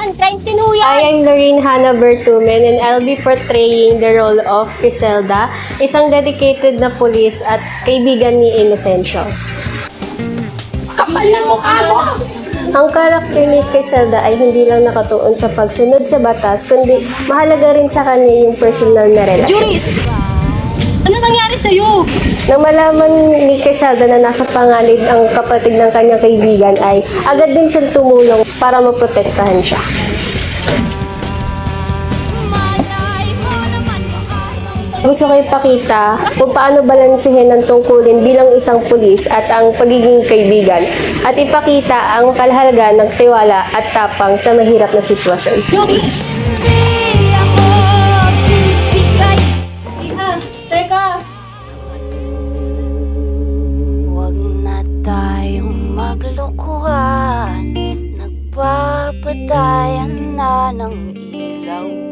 yan? Crime scene ho yan! I am Lorraine Hannah Bertumen and I'll be portraying the role of Criselda, isang dedicated na pulis at kaibigan ni Inocencio. Kapal na mukha mo! Ang karakter ni Criselda ay hindi lang nakatuon sa pagsunod sa batas, kundi mahalaga rin sa kanya yung personal na relasyon. Juris! Ano nangyari sa'yo? Nang malaman ni Criselda na nasa panganib ang kapatid ng kanyang kaibigan ay agad din siyang tumulong para maprotektahan siya. Gusto ko ipakita kung paano balansehin ang tungkulin bilang isang pulis at ang pagiging kaibigan at ipakita ang kahalagahan ng tiwala at tapang sa mahirap na sitwasyon. Juris! Teka! Huwag na tayong maglokohan, nagpapatayan na ng ilaw.